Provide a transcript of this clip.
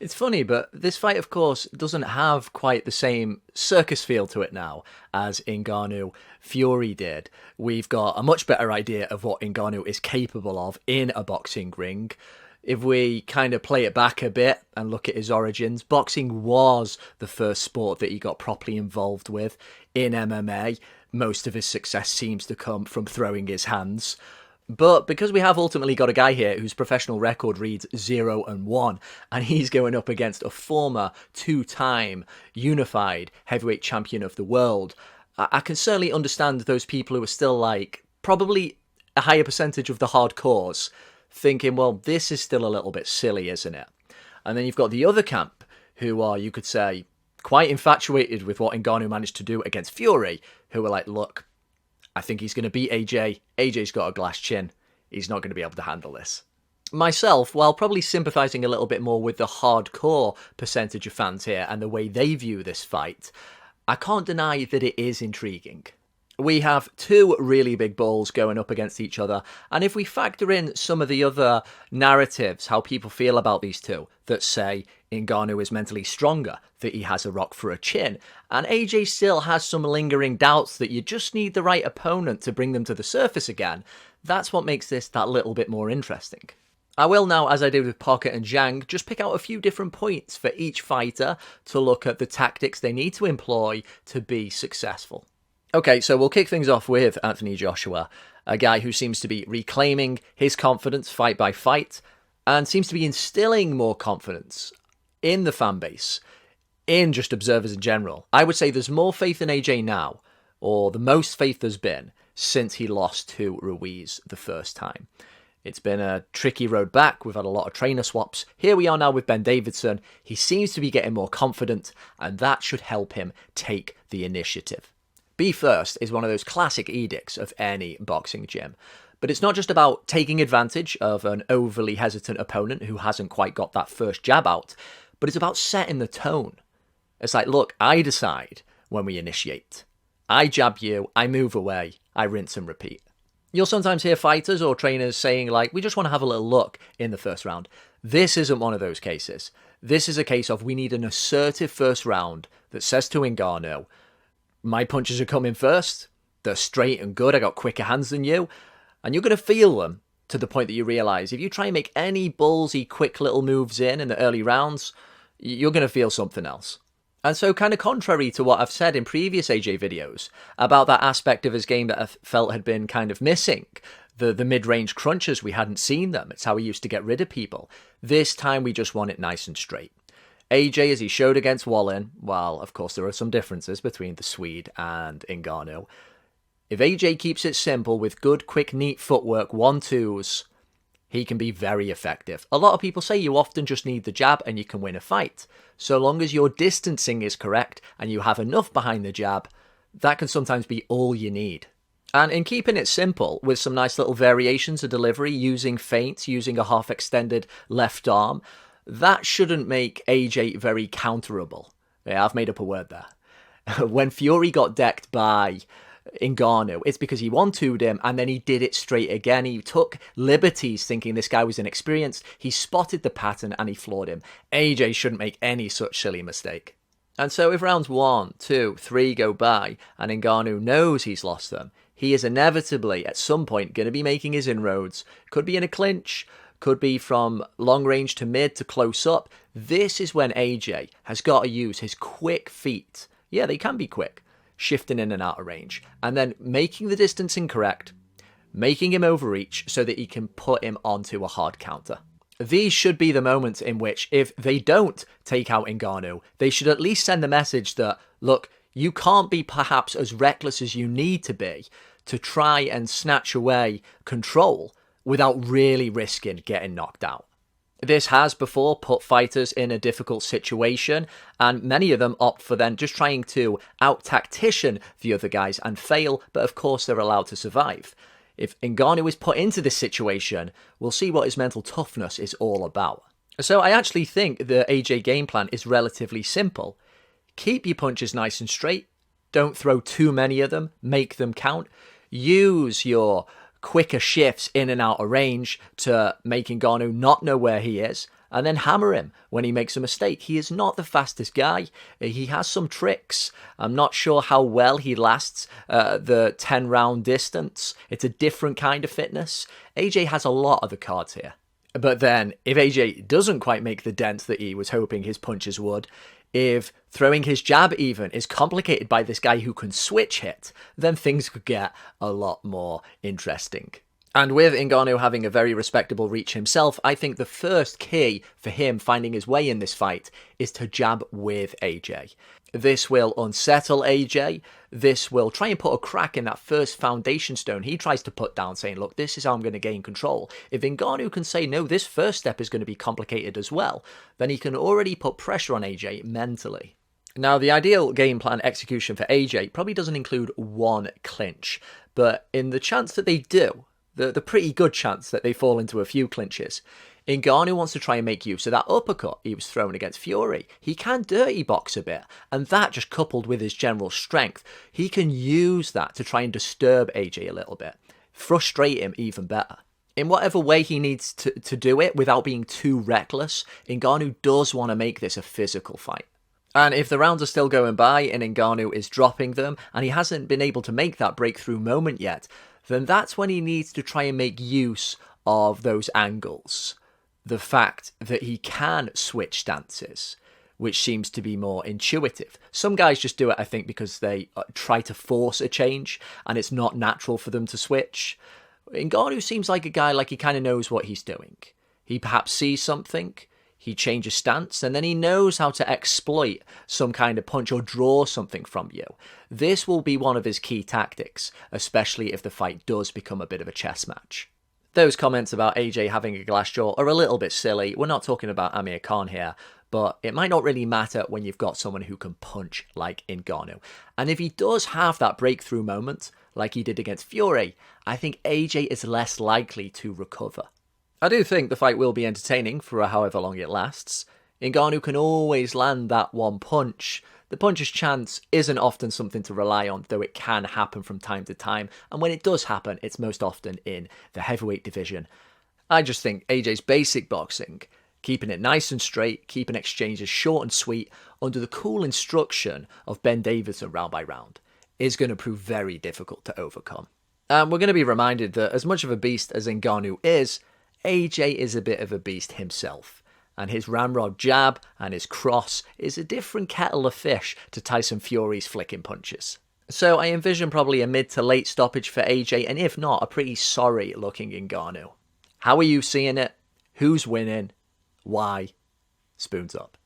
It's funny, but this fight, of course, doesn't have quite the same circus feel to it now as Ngannou Fury did. We've got a much better idea of what Ngannou is capable of in a boxing ring. If we kind of play it back a bit and look at his origins, boxing was the first sport that he got properly involved with in MMA. Most of his success seems to come from throwing his hands. But because we have ultimately got a guy here whose professional record reads 0-1, and he's going up against a former two-time unified heavyweight champion of the world, I can certainly understand those people who are still like, probably a higher percentage of the hardcores, thinking, well, this is still a little bit silly, isn't it? And then you've got the other camp, who are, you could say, quite infatuated with what Ngannou managed to do against Fury, who are like, look, I think he's going to beat AJ. AJ's got a glass chin. He's not going to be able to handle this. Myself, while probably sympathising a little bit more with the hardcore percentage of fans here and the way they view this fight, I can't deny that it is intriguing. We have two really big bulls going up against each other, and if we factor in some of the other narratives, how people feel about these two, that say Ngannou is mentally stronger, that he has a rock for a chin, and AJ still has some lingering doubts that you just need the right opponent to bring them to the surface again, that's what makes this that little bit more interesting. I will now, as I did with Pocket and Zhang, just pick out a few different points for each fighter to look at the tactics they need to employ to be successful. Okay, so we'll kick things off with Anthony Joshua, a guy who seems to be reclaiming his confidence fight by fight and seems to be instilling more confidence in the fan base, in just observers in general. I would say there's more faith in AJ now, or the most faith there's been, since he lost to Ruiz the first time. It's been a tricky road back. We've had a lot of trainer swaps. Here we are now with Ben Davidson. He seems to be getting more confident, and that should help him take the initiative. Be first is one of those classic edicts of any boxing gym. But it's not just about taking advantage of an overly hesitant opponent who hasn't quite got that first jab out, but it's about setting the tone. It's like, look, I decide when we initiate. I jab you, I move away, I rinse and repeat. You'll sometimes hear fighters or trainers saying, like, we just want to have a little look in the first round. This isn't one of those cases. This is a case of we need an assertive first round that says to Ngannou, my punches are coming first, they're straight and good, I got quicker hands than you, and you're going to feel them to the point that you realise if you try and make any ballsy quick little moves in the early rounds, you're going to feel something else. And so kind of contrary to what I've said in previous AJ videos about that aspect of his game that I felt had been kind of missing, the mid-range crunches, we hadn't seen them, it's how he used to get rid of people. This time we just want it nice and straight. AJ, as he showed against Wallin, while of course there are some differences between the Swede and Ngannou, if AJ keeps it simple with good, quick, neat footwork, 1-2s, he can be very effective. A lot of people say you often just need the jab and you can win a fight. So long as your distancing is correct and you have enough behind the jab, that can sometimes be all you need. And in keeping it simple, with some nice little variations of delivery, using feints, using a half-extended left arm, that shouldn't make AJ very counterable. Yeah, I've made up a word there. When Fury got decked by Ngannou, it's because he 1-2'd him and then he did it straight again. He took liberties thinking this guy was inexperienced. He spotted the pattern and he floored him. AJ shouldn't make any such silly mistake. And so if rounds 1, 2, 3 go by and Ngannou knows he's lost them, he is inevitably at some point going to be making his inroads. Could be in a clinch, could be from long range to mid to close up. This is when AJ has got to use his quick feet. Yeah, they can be quick, shifting in and out of range, and then making the distance incorrect, making him overreach so that he can put him onto a hard counter. These should be the moments in which, if they don't take out Ngannou, they should at least send the message that, look, you can't be perhaps as reckless as you need to be to try and snatch away control without really risking getting knocked out. This has before put fighters in a difficult situation, and many of them opt for then just trying to out-tactician the other guys and fail, but of course they're allowed to survive. If Ngannou is put into this situation, we'll see what his mental toughness is all about. So I actually think the AJ game plan is relatively simple. Keep your punches nice and straight, don't throw too many of them, make them count, use your quicker shifts in and out of range to make Ngannou not know where he is, and then hammer him when he makes a mistake. He is not the fastest guy. He has some tricks. I'm not sure how well he lasts the 10-round distance. It's a different kind of fitness. AJ has a lot of the cards here. But then, if AJ doesn't quite make the dent that he was hoping his punches would, if throwing his jab even is complicated by this guy who can switch hit, then things could get a lot more interesting. And with Ngannou having a very respectable reach himself, I think the first key for him finding his way in this fight is to jab with AJ. This will unsettle AJ. This will try and put a crack in that first foundation stone he tries to put down, saying, look, this is how I'm going to gain control. If Ngannou can say, no, this first step is going to be complicated as well, then he can already put pressure on AJ mentally. Now, the ideal game plan execution for AJ probably doesn't include one clinch, but in the chance that they do, the pretty good chance that they fall into a few clinches, Ngannou wants to try and make use of that uppercut he was throwing against Fury. He can dirty box a bit, and that just coupled with his general strength, he can use that to try and disturb AJ a little bit, frustrate him even better. In whatever way he needs to do it without being too reckless, Ngannou does want to make this a physical fight. And if the rounds are still going by and Ngannou is dropping them, and he hasn't been able to make that breakthrough moment yet, then that's when he needs to try and make use of those angles. The fact that he can switch stances, which seems to be more intuitive. Some guys just do it, I think, because they try to force a change, and it's not natural for them to switch. Ngannou seems like a guy like he kind of knows what he's doing. He perhaps sees something, he changes stance, and then he knows how to exploit some kind of punch or draw something from you. This will be one of his key tactics, especially if the fight does become a bit of a chess match. Those comments about AJ having a glass jaw are a little bit silly. We're not talking about Amir Khan here, but it might not really matter when you've got someone who can punch like Ngannou. And if he does have that breakthrough moment, like he did against Fury, I think AJ is less likely to recover. I do think the fight will be entertaining for however long it lasts. Ngannou can always land that one punch. The puncher's chance isn't often something to rely on, though it can happen from time to time, and when it does happen, it's most often in the heavyweight division. I just think AJ's basic boxing, keeping it nice and straight, keeping exchanges short and sweet, under the cool instruction of Ben Davison round by round, is going to prove very difficult to overcome. And we're going to be reminded that as much of a beast as Ngannou is, AJ is a bit of a beast himself. And his ramrod jab and his cross is a different kettle of fish to Tyson Fury's flicking punches. So I envision probably a mid to late stoppage for AJ, and if not, a pretty sorry looking Ngannou. How are you seeing it? Who's winning? Why? Spoons up.